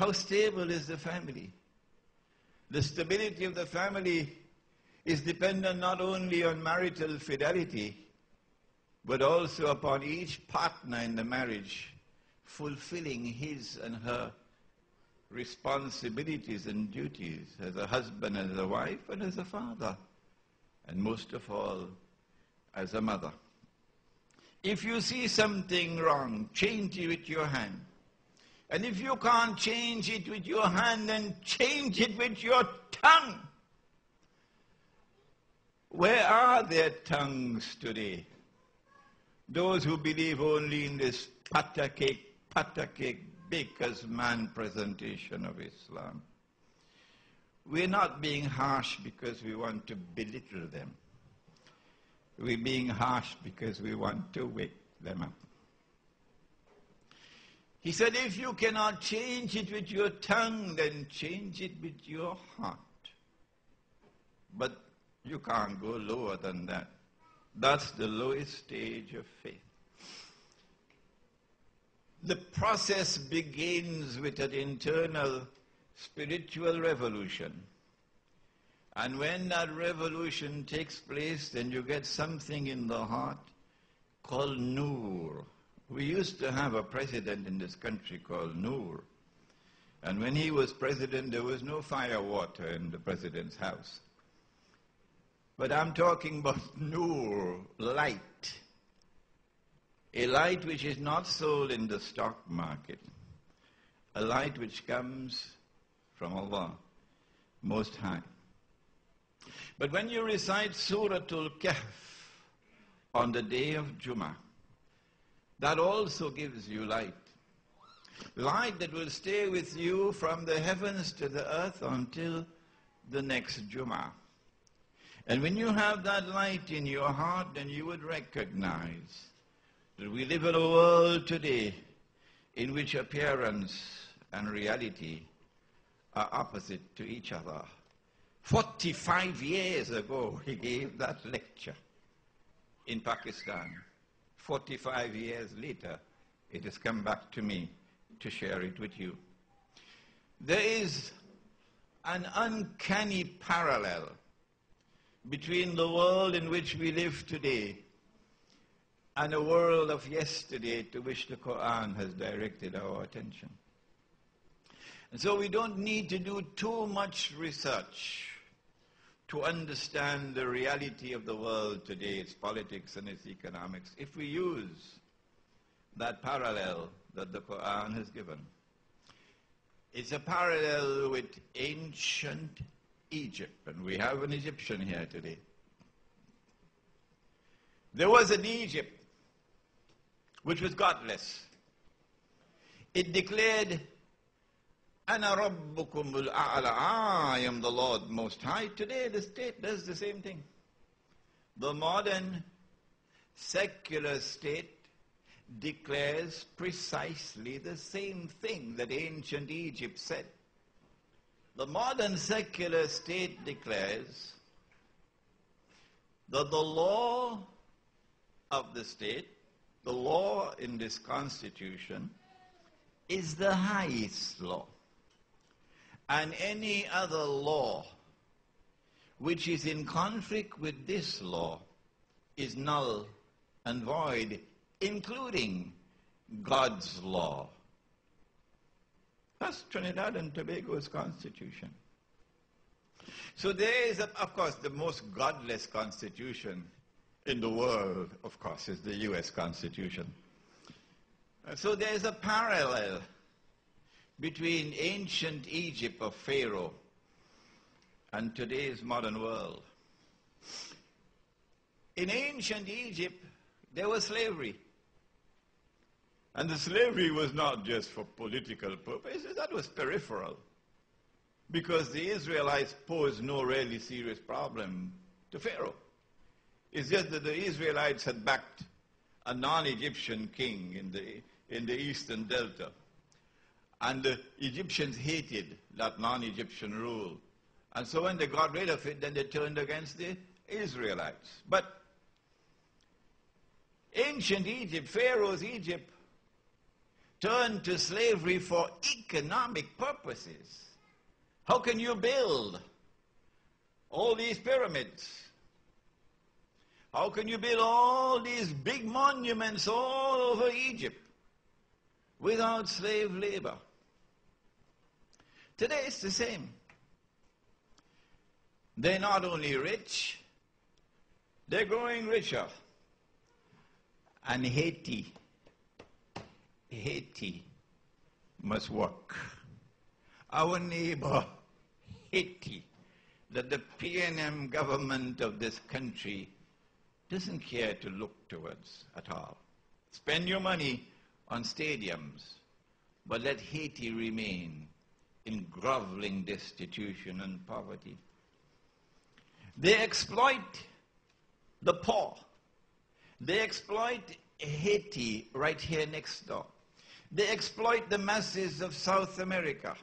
How stable is the family? The stability of the family is dependent not only on marital fidelity, but also upon each partner in the marriage fulfilling his and her responsibilities and duties as a husband, as a wife, and as a father, and most of all, as a mother. If you see something wrong, change it with your hand. And if you can't change it with your hand, then change it with your tongue. Where are their tongues today? Those who believe only in this patacake, baker's man presentation of Islam. We're not being harsh because we want to belittle them. We're being harsh because we want to wake them up. He said, if you cannot change it with your tongue, then change it with your heart. But you can't go lower than that. That's the lowest stage of faith. The process begins with an internal spiritual revolution. And when that revolution takes place, then you get something in the heart called Nur. We used to have a president in this country called Nur. And when he was president, there was no fire water in the president's house. But I'm talking about Nur, light. A light which is not sold in the stock market. A light which comes from Allah, Most High. But when you recite Suratul Kahf on the day of Jummah, that also gives you light. Light that will stay with you from the heavens to the earth until the next Jummah. And when you have that light in your heart, then you would recognize that we live in a world today in which appearance and reality are opposite to each other. 45 years ago, he gave that lecture in Pakistan. 45 years later, it has come back to me to share it with you. There is an uncanny parallel between the world in which we live today and a world of yesterday to which the Quran has directed our attention. And so we don't need to do too much research to understand the reality of the world today, its politics and its economics, if we use that parallel that the Quran has given. It's a parallel with ancient Egypt, and we have an Egyptian here today. There was an Egypt which was godless. It declared, Ana Rabbukumul A'la, I am the Lord Most High. Today the state does the same thing. The modern secular state declares precisely the same thing that ancient Egypt said. The modern secular state declares that the law of the state, the law in this constitution, is the highest law. And any other law which is in conflict with this law is null and void, including God's law. That's Trinidad and Tobago's constitution. So there is, of course, the most godless constitution in the world, of course, is the U.S. Constitution. So there is a parallel between ancient Egypt of Pharaoh and today's modern world. In ancient Egypt, there was slavery. And the slavery was not just for political purposes, that was peripheral. Because the Israelites posed no really serious problem to Pharaoh. It's just that the Israelites had backed a non-Egyptian king in the eastern delta. And the Egyptians hated that non-Egyptian rule. And so when they got rid of it, then they turned against the Israelites. But ancient Egypt, Pharaoh's Egypt, turned to slavery for economic purposes. How can you build all these pyramids? How can you build all these big monuments all over Egypt without slave labor? Today it's the same. They're not only rich, they're growing richer. And Haiti must work. Our neighbor, Haiti, that the PNM government of this country doesn't care to look towards at all. Spend your money on stadiums, but let Haiti remain in groveling destitution and poverty. They exploit the poor. They exploit Haiti right here next door. They exploit the masses of South America.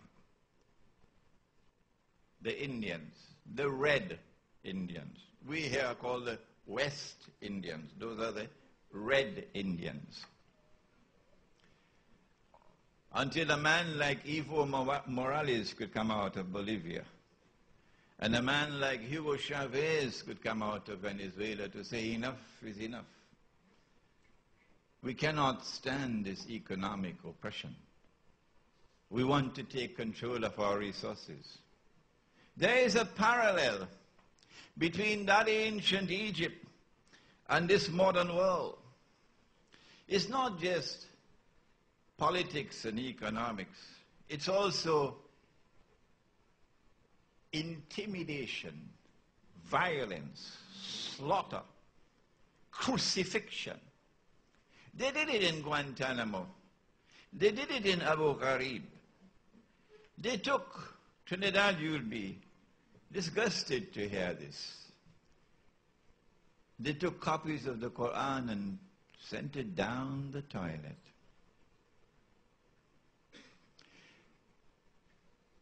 The Indians, the red Indians. We here are called the West Indians. Those are the red Indians. Until a man like Evo Morales could come out of Bolivia, and a man like Hugo Chavez could come out of Venezuela to say enough is enough. We cannot stand this economic oppression. We want to take control of our resources. There is a parallel between that ancient Egypt and this modern world. It's not just politics and economics. It's also intimidation, violence, slaughter, crucifixion. They did it in Guantanamo. They did it in Abu Ghraib. They took, Trinidad, you'll be disgusted to hear this. They took copies of the Quran and sent it down the toilet.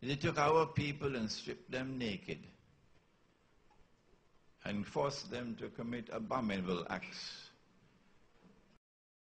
They took our people and stripped them naked and forced them to commit abominable acts